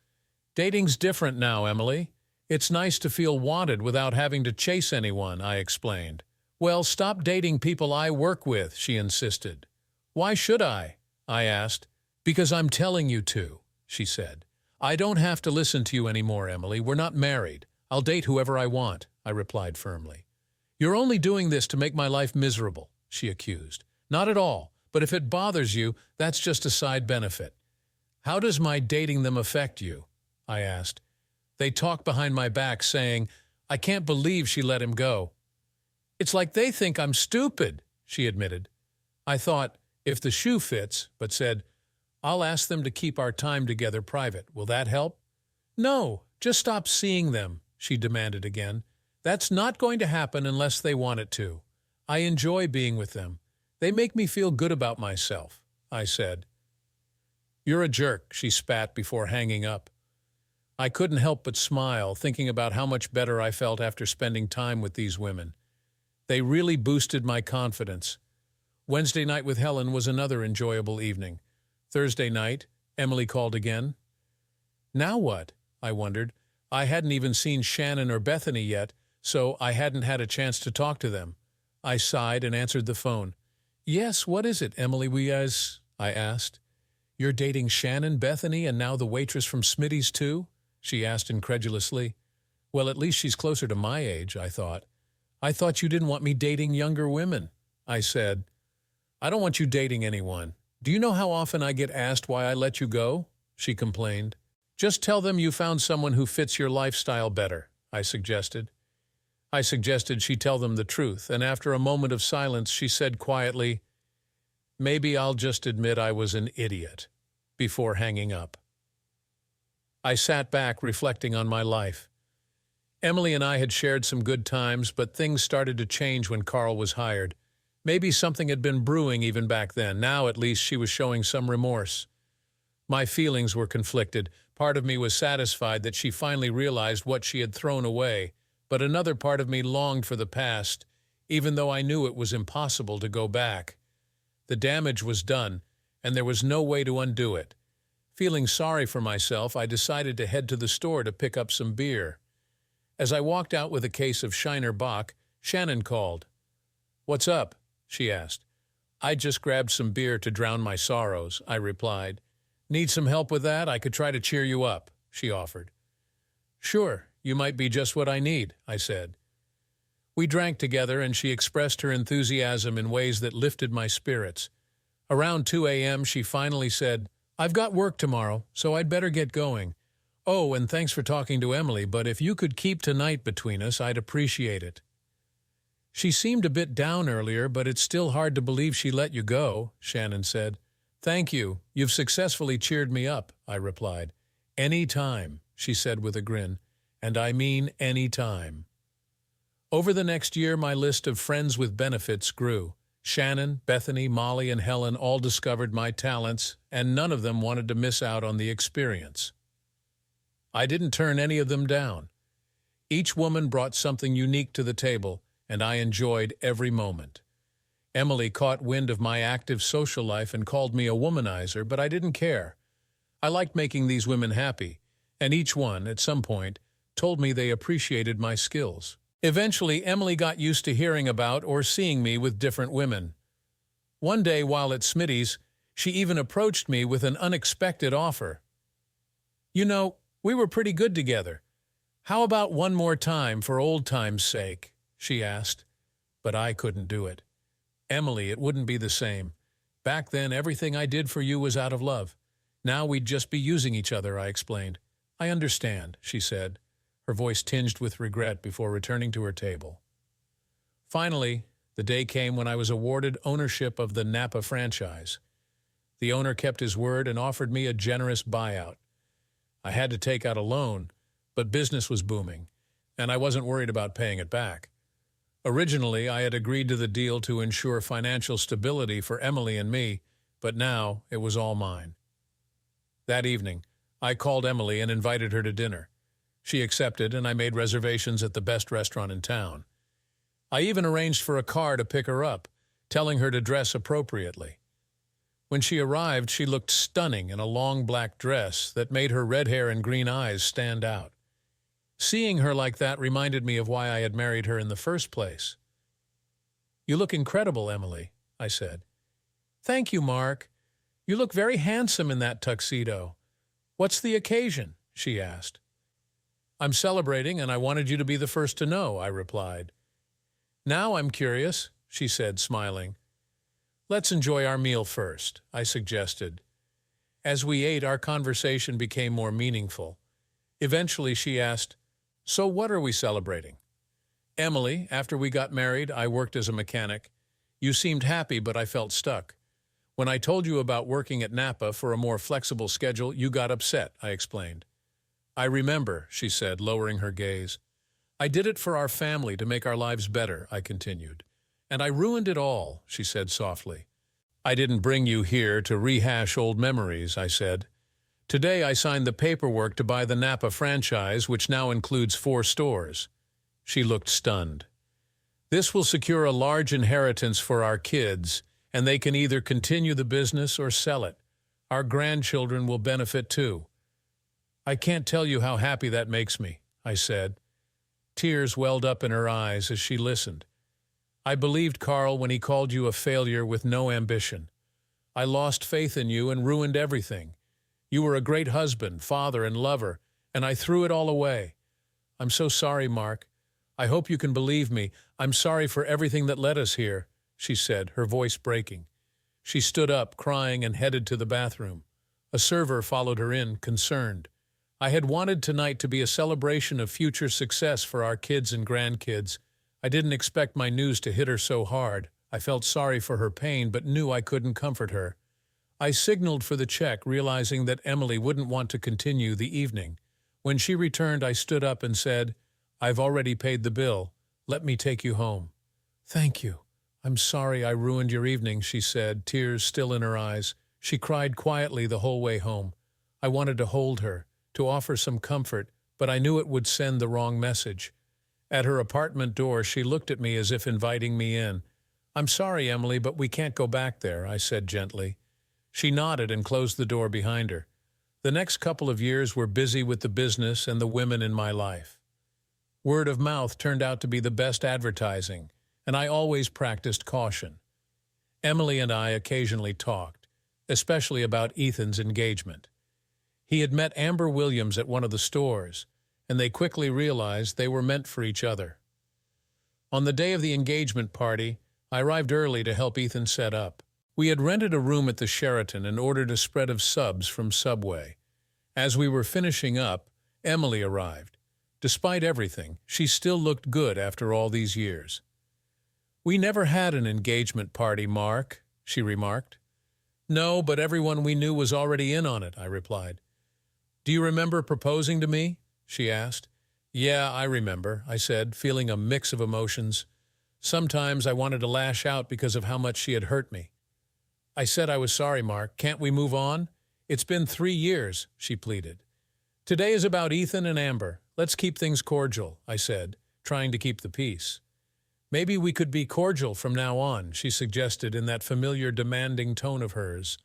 Dating's different now, Emily. It's nice to feel wanted without having to chase anyone," I explained. "Well, stop dating people I work with," she insisted. "Why should I?" I asked. "Because I'm telling you to," she said. "I don't have to listen to you anymore, Emily. We're not married. I'll date whoever I want," I replied firmly. "You're only doing this to make my life miserable," she accused. "Not at all, but if it bothers you, that's just a side benefit." "How does my dating them affect you?" I asked. "They talk behind my back saying, 'I can't believe she let him go.'" "It's like they think I'm stupid," she admitted. I thought, if the shoe fits, but said, "I'll ask them to keep our time together private. Will that help?" "No, just stop seeing them," she demanded again. "That's not going to happen unless they want it to. I enjoy being with them. They make me feel good about myself," I said. "You're a jerk," she spat before hanging up. I couldn't help but smile, thinking about how much better I felt after spending time with these women. They really boosted my confidence. Wednesday night with Helen was another enjoyable evening. Thursday night, Emily called again. Now what? I wondered. I hadn't even seen Shannon or Bethany yet, so I hadn't had a chance to talk to them. I sighed and answered the phone. "Yes, what is it, Emily? I asked. "You're dating Shannon, Bethany, and now the waitress from Smitty's too?" she asked incredulously. "Well, at least she's closer to my age," I thought. "I thought you didn't want me dating younger women," I said. "I don't want you dating anyone. Do you know how often I get asked why I let you go?" she complained. "Just tell them you found someone who fits your lifestyle better," I suggested. I suggested she tell them the truth, and after a moment of silence she said quietly, "Maybe I'll just admit I was an idiot," before hanging up. I sat back reflecting on my life. Emily and I had shared some good times, but things started to change when Carl was hired. Maybe something had been brewing even back then. Now, at least, she was showing some remorse. My feelings were conflicted. Part of me was satisfied that she finally realized what she had thrown away, but another part of me longed for the past, even though I knew it was impossible to go back. The damage was done, and there was no way to undo it. Feeling sorry for myself, I decided to head to the store to pick up some beer. As I walked out with a case of Shiner Bock, Shannon called. "What's up?" she asked. "I just grabbed some beer to drown my sorrows," I replied. "Need some help with that? I could try to cheer you up," she offered. "Sure, you might be just what I need," I said. We drank together, and she expressed her enthusiasm in ways that lifted my spirits. Around 2 a.m., she finally said, "I've got work tomorrow, so I'd better get going. Oh, and thanks for talking to Emily, but if you could keep tonight between us, I'd appreciate it." "She seemed a bit down earlier, but it's still hard to believe she let you go," Shannon said. "Thank you. You've successfully cheered me up," I replied. "Any time," she said with a grin. "And I mean any time." Over the next year, my list of friends with benefits grew. Shannon, Bethany, Molly, and Helen all discovered my talents, and none of them wanted to miss out on the experience. I didn't turn any of them down. Each woman brought something unique to the table, and I enjoyed every moment. Emily caught wind of my active social life and called me a womanizer, but I didn't care. I liked making these women happy, and each one, at some point, told me they appreciated my skills. Eventually, Emily got used to hearing about or seeing me with different women. One day, while at Smitty's, She even approached me with an unexpected offer. "You know, we were pretty good together. How about one more time for old time's sake?" she asked. But I couldn't do it. "Emily, it wouldn't be the same. Back then, everything I did for you was out of love. Now we'd just be using each other," I explained. "I understand," she said, her voice tinged with regret before returning to her table. Finally, the day came when I was awarded ownership of the Napa franchise. The owner kept his word and offered me a generous buyout. I had to take out a loan, but business was booming, and I wasn't worried about paying it back. Originally, I had agreed to the deal to ensure financial stability for Emily and me, but now it was all mine. That evening, I called Emily and invited her to dinner. She accepted, and I made reservations at the best restaurant in town. I even arranged for a car to pick her up, telling her to dress appropriately. When she arrived, she looked stunning in a long black dress that made her red hair and green eyes stand out. Seeing her like that reminded me of why I had married her in the first place. "You look incredible, Emily," I said. "Thank you, Mark. You look very handsome in that tuxedo. What's the occasion?" she asked. "I'm celebrating, and I wanted you to be the first to know," I replied. "Now I'm curious," she said, smiling. "Let's enjoy our meal first," I suggested. As we ate, our conversation became more meaningful. Eventually, she asked, "So what are we celebrating?" "Emily, after we got married, I worked as a mechanic. You seemed happy, but I felt stuck. When I told you about working at Napa for a more flexible schedule, you got upset," I explained. "I remember," she said, lowering her gaze. "I did it for our family to make our lives better," I continued. "And I ruined it all," she said softly. "I didn't bring you here to rehash old memories," I said. "Today I signed the paperwork to buy the Napa franchise, which now includes 4 stores. She looked stunned. "This will secure a large inheritance for our kids, and they can either continue the business or sell it. Our grandchildren will benefit too." "I can't tell you how happy that makes me," I said. Tears welled up in her eyes as she listened. "I believed Carl when he called you a failure with no ambition. I lost faith in you and ruined everything. You were a great husband, father, and lover, and I threw it all away. I'm so sorry, Mark. I hope you can believe me. I'm sorry for everything that led us here," she said, her voice breaking. She stood up, crying, and headed to the bathroom. A server followed her in, concerned. I had wanted tonight to be a celebration of future success for our kids and grandkids. I didn't expect my news to hit her so hard. I felt sorry for her pain, but knew I couldn't comfort her. I signaled for the check, realizing that Emily wouldn't want to continue the evening. When she returned, I stood up and said, "I've already paid the bill. Let me take you home." "Thank you. I'm sorry I ruined your evening," she said, tears still in her eyes. She cried quietly the whole way home. I wanted to hold her, to offer some comfort, but I knew it would send the wrong message. At her apartment door, she looked at me as if inviting me in. "I'm sorry, Emily, but we can't go back there," I said gently. She nodded and closed the door behind her. The next couple of years were busy with the business and the women in my life. Word of mouth turned out to be the best advertising, and I always practiced caution. Emily and I occasionally talked, especially about Ethan's engagement. He had met Amber Williams at one of the stores, and they quickly realized they were meant for each other. On the day of the engagement party, I arrived early to help Ethan set up. We had rented a room at the Sheraton and ordered a spread of subs from Subway. As we were finishing up, Emily arrived. Despite everything, she still looked good after all these years. "We never had an engagement party, Mark," she remarked. "No, but everyone we knew was already in on it," I replied. "Do you remember proposing to me?" she asked. "Yeah, I remember," I said, feeling a mix of emotions. Sometimes I wanted to lash out because of how much she had hurt me. I said I was sorry, Mark. "Can't we move on? It's been 3 years," she pleaded. "Today is about Ethan and Amber. Let's keep things cordial," I said, trying to keep the peace. "Maybe we could be cordial from now on," she suggested in that familiar, demanding tone of hers.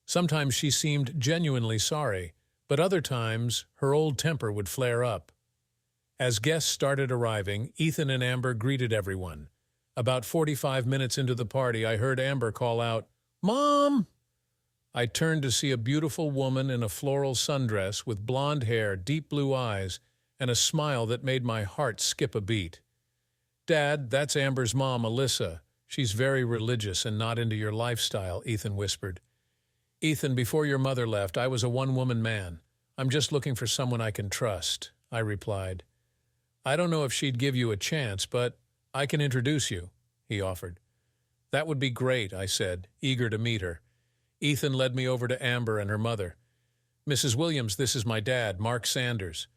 Sometimes she seemed genuinely sorry, but other times her old temper would flare up. As guests started arriving, Ethan and Amber greeted everyone. About 45 minutes into the party, I heard Amber call out, "Mom!" I turned to see a beautiful woman in a floral sundress with blonde hair, deep blue eyes, and a smile that made my heart skip a beat. "Dad, that's Amber's mom, Alyssa. She's very religious and not into your lifestyle," Ethan whispered. "Ethan, before your mother left, I was a one-woman man. I'm just looking for someone I can trust," I replied. "I don't know if she'd give you a chance, but I can introduce you," he offered. "That would be great," I said, eager to meet her. Ethan led me over to Amber and her mother. "Mrs. Williams, this is my dad, Mark Sanders.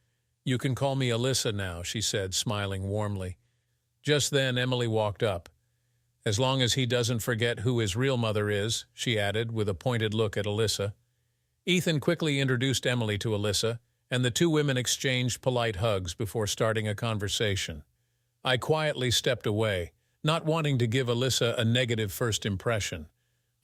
You can call me Alyssa now," she said, smiling warmly. Just then, Emily walked up. "As long as he doesn't forget who his real mother is," she added, with a pointed look at Alyssa. Ethan quickly introduced Emily to Alyssa, and the two women exchanged polite hugs before starting a conversation. I quietly stepped away, not wanting to give Alyssa a negative first impression.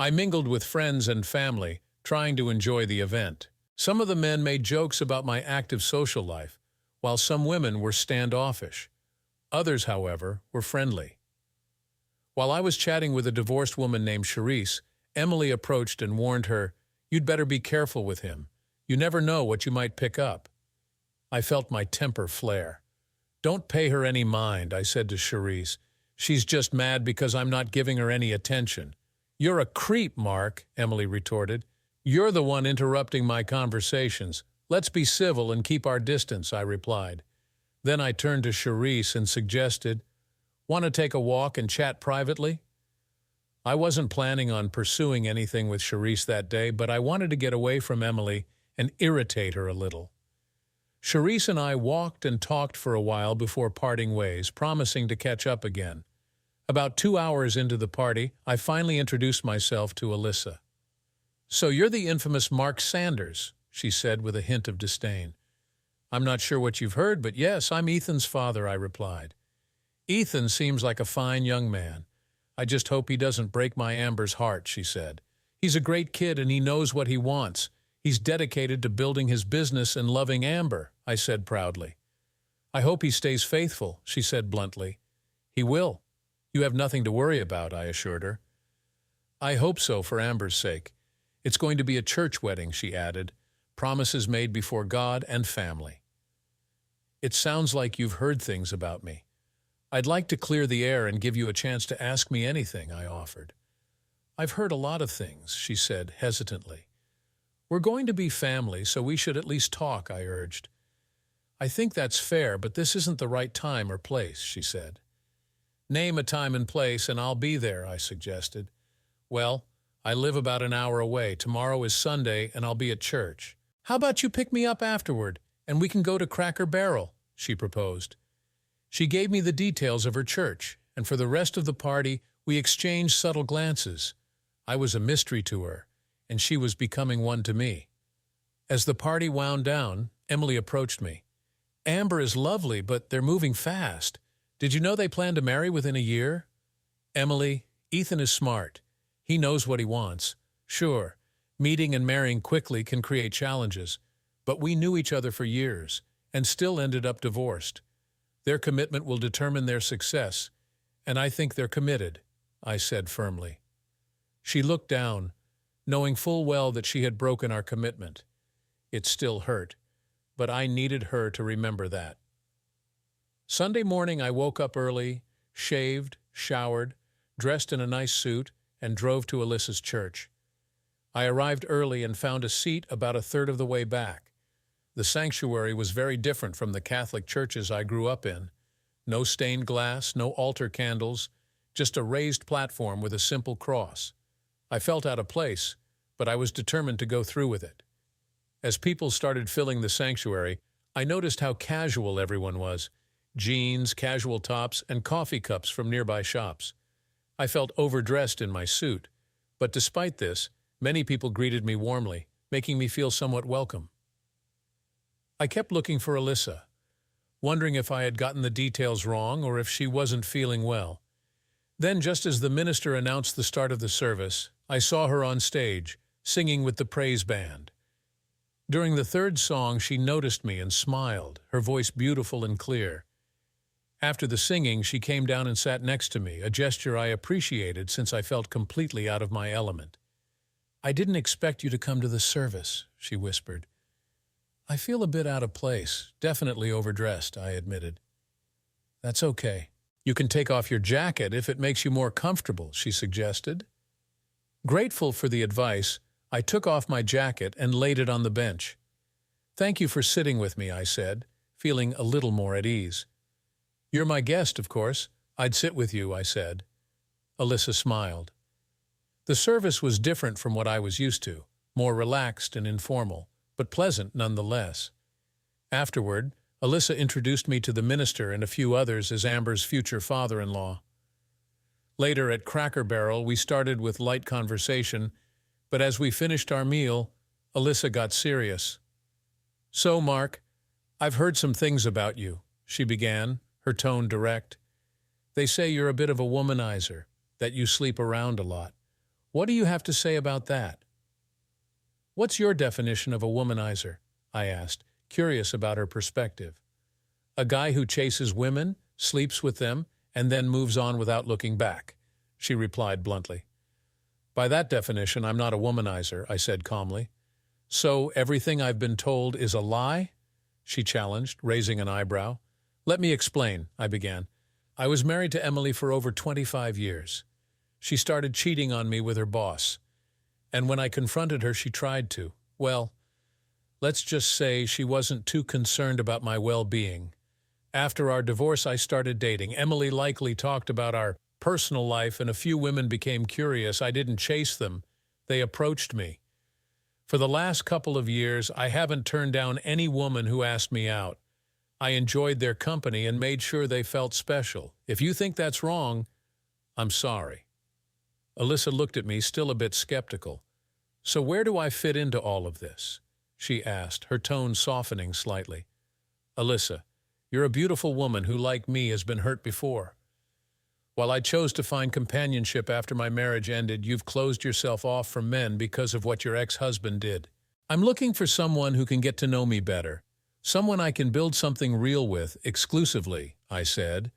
I mingled with friends and family, trying to enjoy the event. Some of the men made jokes about my active social life, while some women were standoffish. Others, however, were friendly. While I was chatting with a divorced woman named Charisse, Emily approached and warned her, "You'd better be careful with him. You never know what you might pick up." I felt my temper flare. "Don't pay her any mind," I said to Charisse. "She's just mad because I'm not giving her any attention." "You're a creep, Mark," Emily retorted. "You're the one interrupting my conversations. Let's be civil and keep our distance," I replied. Then I turned to Charisse and suggested, "Want to take a walk and chat privately?" I wasn't planning on pursuing anything with Charisse that day, but I wanted to get away from Emily and irritate her a little. Charisse and I walked and talked for a while before parting ways, promising to catch up again. About 2 hours into the party, I finally introduced myself to Alyssa. "So you're the infamous Mark Sanders," she said with a hint of disdain. "I'm not sure what you've heard, but yes, I'm Ethan's father," I replied. "Ethan seems like a fine young man. I just hope he doesn't break my Amber's heart," she said. "He's a great kid and he knows what he wants. He's dedicated to building his business and loving Amber," I said proudly. "I hope he stays faithful," she said bluntly. "He will. You have nothing to worry about," I assured her. "I hope so for Amber's sake. It's going to be a church wedding," she added, "promises made before God and family." "It sounds like you've heard things about me. I'd like to clear the air and give you a chance to ask me anything," I offered. "I've heard a lot of things," she said hesitantly. "We're going to be family, so we should at least talk," I urged. "I think that's fair, but this isn't the right time or place," she said. "Name a time and place and I'll be there," I suggested. "Well, I live about an hour away. Tomorrow is Sunday and I'll be at church." "How about you pick me up afterward and we can go to Cracker Barrel?" she proposed. She gave me the details of her church, and for the rest of the party we exchanged subtle glances. I was a mystery to her, and she was becoming one to me. As the party wound down, Emily approached me. "Amber is lovely, but they're moving fast. Did you know they plan to marry within a year?" "Emily, Ethan is smart. He knows what he wants. Sure, meeting and marrying quickly can create challenges, but we knew each other for years and still ended up divorced. Their commitment will determine their success, and I think they're committed," I said firmly. She looked down, knowing full well that she had broken our commitment. It still hurt, but I needed her to remember that. Sunday morning I woke up early, shaved, showered, dressed in a nice suit, and drove to Alyssa's church. I arrived early and found a seat about a third of the way back. The sanctuary was very different from the Catholic churches I grew up in. No stained glass, no altar candles, just a raised platform with a simple cross. I felt out of place, but I was determined to go through with it. As people started filling the sanctuary, I noticed how casual everyone was. Jeans, casual tops, and coffee cups from nearby shops. I felt overdressed in my suit, but despite this, many people greeted me warmly, making me feel somewhat welcome. I kept looking for Alyssa, wondering if I had gotten the details wrong or if she wasn't feeling well. Then, just as the minister announced the start of the service, I saw her on stage, singing with the praise band. During the third song, she noticed me and smiled, her voice beautiful and clear. After the singing, she came down and sat next to me, a gesture I appreciated since I felt completely out of my element. I didn't expect you to come to the service, she whispered. I feel a bit out of place, definitely overdressed, I admitted. That's okay. You can take off your jacket if it makes you more comfortable, she suggested. Grateful for the advice, I took off my jacket and laid it on the bench. Thank you for sitting with me, I said, feeling a little more at ease. You're my guest, of course. I'd sit with you, I said. Alyssa smiled. The service was different from what I was used to, more relaxed and informal, but pleasant nonetheless. Afterward, Alyssa introduced me to the minister and a few others as Amber's future father-in-law. Later at Cracker Barrel, we started with light conversation, but as we finished our meal, Alyssa got serious. So, Mark, I've heard some things about you, she began, her tone direct. They say you're a bit of a womanizer, that you sleep around a lot. What do you have to say about that? What's your definition of a womanizer? I asked, curious about her perspective. A guy who chases women, sleeps with them, and then moves on without looking back, she replied bluntly. By that definition, I'm not a womanizer, I said calmly. So everything I've been told is a lie? She challenged, raising an eyebrow. Let me explain, I began. I was married to Emily for over 25 years. She started cheating on me with her boss. And when I confronted her, she tried to. Well, let's just say she wasn't too concerned about my well-being. After our divorce, I started dating. Emily likely talked about our personal life, and a few women became curious. I didn't chase them. They approached me. For the last couple of years, I haven't turned down any woman who asked me out. I enjoyed their company and made sure they felt special. If you think that's wrong, I'm sorry. Alyssa looked at me, still a bit skeptical. So where do I fit into all of this? She asked, her tone softening slightly. Alyssa, you're a beautiful woman who, like me, has been hurt before. While I chose to find companionship after my marriage ended, you've closed yourself off from men because of what your ex-husband did. I'm looking for someone who can get to know me better. Someone I can build something real with, exclusively, I said,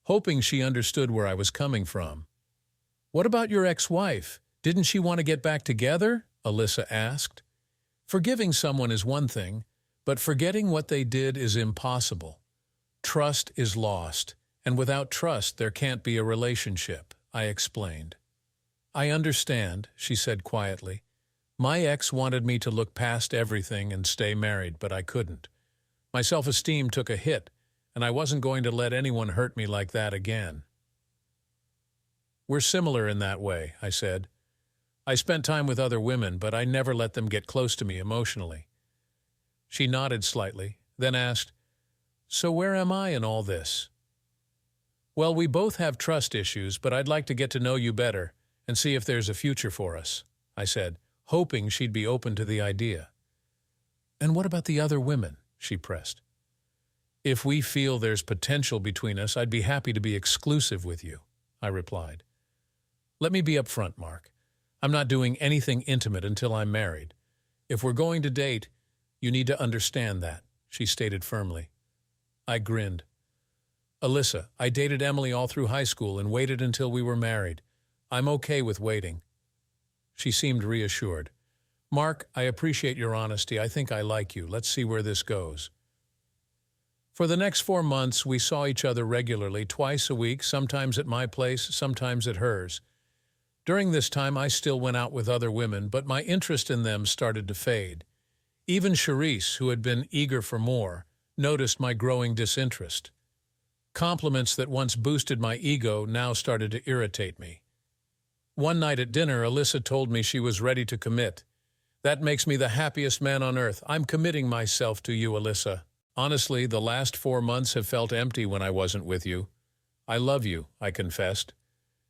hoping she understood where I was coming from. What about your ex-wife? Didn't she want to get back together? Alyssa asked. Forgiving someone is one thing, but forgetting what they did is impossible. Trust is lost, and without trust there can't be a relationship, I explained. I understand, she said quietly. My ex wanted me to look past everything and stay married, but I couldn't. My self-esteem took a hit, and I wasn't going to let anyone hurt me like that again. We're similar in that way, I said. I spent time with other women, but I never let them get close to me emotionally. She nodded slightly, then asked, So where am I in all this? Well, we both have trust issues, but I'd like to get to know you better and see if there's a future for us, I said, hoping she'd be open to the idea. And what about the other women? She pressed. If we feel there's potential between us, I'd be happy to be exclusive with you, I replied. Let me be upfront, Mark. I'm not doing anything intimate until I'm married. If we're going to date, you need to understand that, she stated firmly. I grinned. Alyssa, I dated Emily all through high school and waited until we were married. I'm okay with waiting. She seemed reassured. Mark, I appreciate your honesty. I think I like you. Let's see where this goes. For the next 4 months, we saw each other regularly, twice a week, sometimes at my place, sometimes at hers. During this time, I still went out with other women, but my interest in them started to fade. Even Charisse, who had been eager for more, noticed my growing disinterest. Compliments that once boosted my ego now started to irritate me. One night at dinner, Alyssa told me she was ready to commit. That makes me the happiest man on earth. I'm committing myself to you, Alyssa. Honestly, the last 4 months have felt empty when I wasn't with you. I love you, I confessed.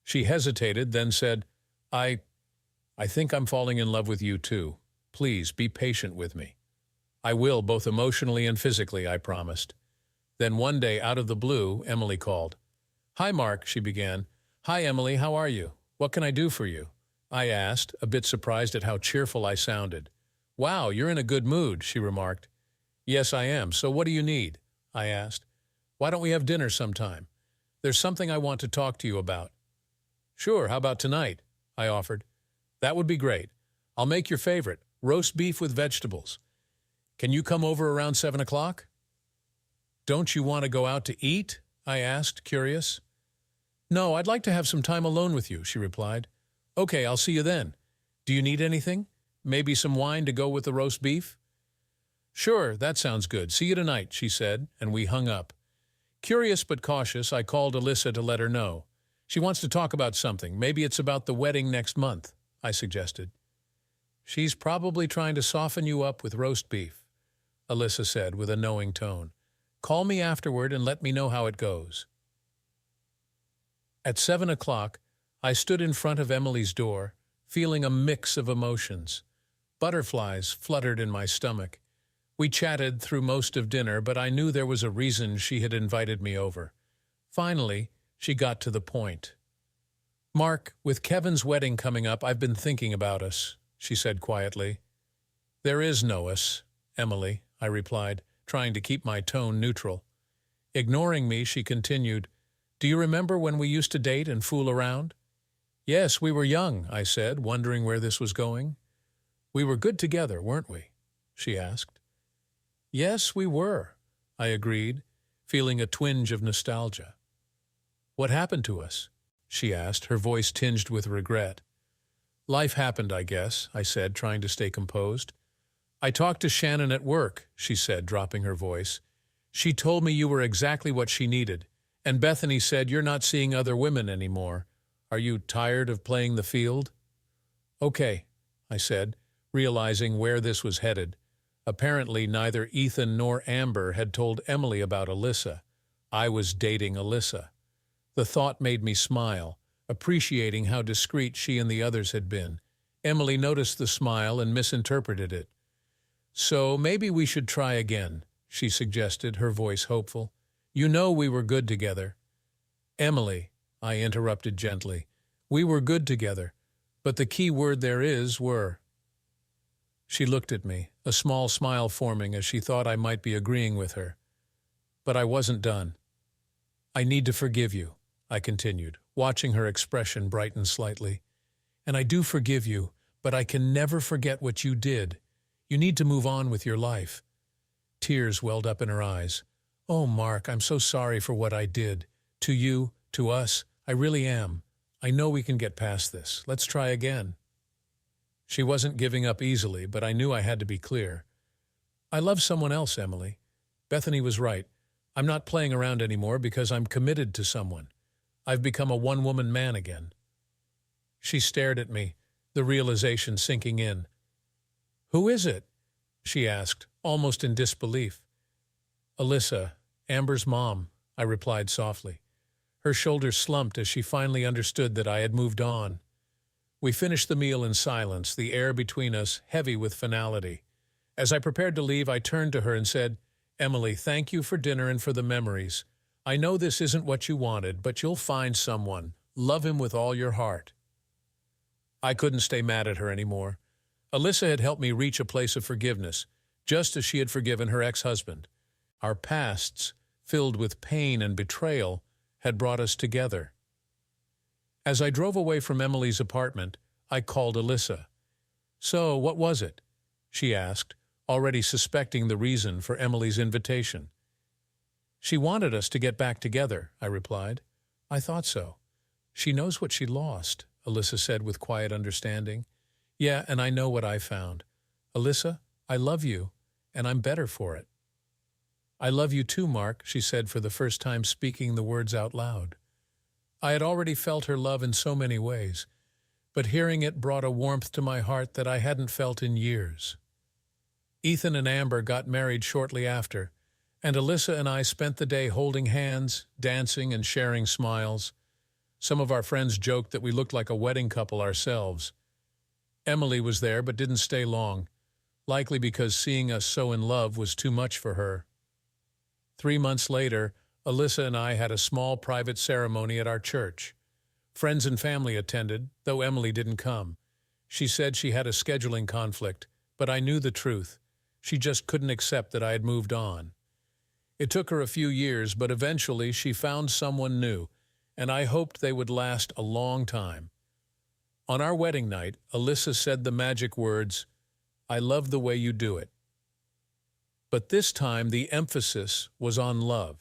She hesitated, then said, I think I'm falling in love with you too. Please, be patient with me. I will, both emotionally and physically, I promised. Then one day, out of the blue, Emily called. Hi, Mark, she began. Hi, Emily, how are you? What can I do for you? I asked, a bit surprised at how cheerful I sounded. Wow, you're in a good mood, she remarked. Yes, I am. So what do you need? I asked. Why don't we have dinner sometime? There's something I want to talk to you about. Sure, how about tonight? I offered. That would be great. I'll make your favorite, roast beef with vegetables. Can you come over around 7 o'clock? Don't you want to go out to eat? I asked, curious. No, I'd like to have some time alone with you, she replied. Okay, I'll see you then. Do you need anything? Maybe some wine to go with the roast beef? Sure, that sounds good. See you tonight, she said, and we hung up. Curious but cautious, I called Alyssa to let her know. She wants to talk about something. Maybe it's about the wedding next month, I suggested. She's probably trying to soften you up with roast beef, Alyssa said with a knowing tone. Call me afterward and let me know how it goes. At 7 o'clock, I stood in front of Emily's door, feeling a mix of emotions. Butterflies fluttered in my stomach. We chatted through most of dinner, but I knew there was a reason she had invited me over. Finally, she got to the point. Mark, with Kevin's wedding coming up, I've been thinking about us, she said quietly. There is no us, Emily, I replied, trying to keep my tone neutral. Ignoring me, she continued, Do you remember when we used to date and fool around? Yes, we were young, I said, wondering where this was going. We were good together, weren't we? She asked. Yes, we were, I agreed, feeling a twinge of nostalgia. What happened to us? She asked, her voice tinged with regret. Life happened, I guess, I said, trying to stay composed. I talked to Shannon at work, she said, dropping her voice. She told me you were exactly what she needed, and Bethany said you're not seeing other women anymore. Are you tired of playing the field? Okay, I said, realizing where this was headed. Apparently neither Ethan nor Amber had told Emily about Alyssa. I was dating Alyssa. The thought made me smile, appreciating how discreet she and the others had been. Emily noticed the smile and misinterpreted it. So maybe we should try again, she suggested, her voice hopeful. You know we were good together. Emily, I interrupted gently, we were good together, but the key word there is were. She looked at me, a small smile forming as she thought I might be agreeing with her. But I wasn't done. I need to forgive you, I continued, watching her expression brighten slightly. And I do forgive you, but I can never forget what you did. You need to move on with your life. Tears welled up in her eyes. Oh, Mark, I'm so sorry for what I did. To you, to us, I really am. I know we can get past this. Let's try again. She wasn't giving up easily, but I knew I had to be clear. I love someone else, Emily. Bethany was right. I'm not playing around anymore because I'm committed to someone. I've become a one-woman man again. She stared at me, the realization sinking in. Who is it? She asked, almost in disbelief. Alyssa, Amber's mom, I replied softly. Her shoulders slumped as she finally understood that I had moved on. We finished the meal in silence, the air between us heavy with finality. As I prepared to leave, I turned to her and said, Emily, thank you for dinner and for the memories. I know this isn't what you wanted, but you'll find someone. Love him with all your heart. I couldn't stay mad at her anymore. Alyssa had helped me reach a place of forgiveness, just as she had forgiven her ex-husband. Our pasts, filled with pain and betrayal, had brought us together. As I drove away from Emily's apartment, I called Alyssa. So, what was it? She asked, already suspecting the reason for Emily's invitation. She wanted us to get back together, I replied. I thought so. She knows what she lost, Alyssa said with quiet understanding. Yeah, and I know what I found. Alyssa, I love you, and I'm better for it. I love you too, Mark, she said for the first time speaking the words out loud. I had already felt her love in so many ways, but hearing it brought a warmth to my heart that I hadn't felt in years. Ethan and Amber got married shortly after, and Alyssa and I spent the day holding hands, dancing, and sharing smiles. Some of our friends joked that we looked like a wedding couple ourselves. Emily was there but didn't stay long, likely because seeing us so in love was too much for her. 3 months later, Alyssa and I had a small private ceremony at our church. Friends and family attended, though Emily didn't come. She said she had a scheduling conflict, but I knew the truth. She just couldn't accept that I had moved on. It took her a few years, but eventually she found someone new, and I hoped they would last a long time. On our wedding night, Alyssa said the magic words, "I love the way you do it." But this time the emphasis was on love.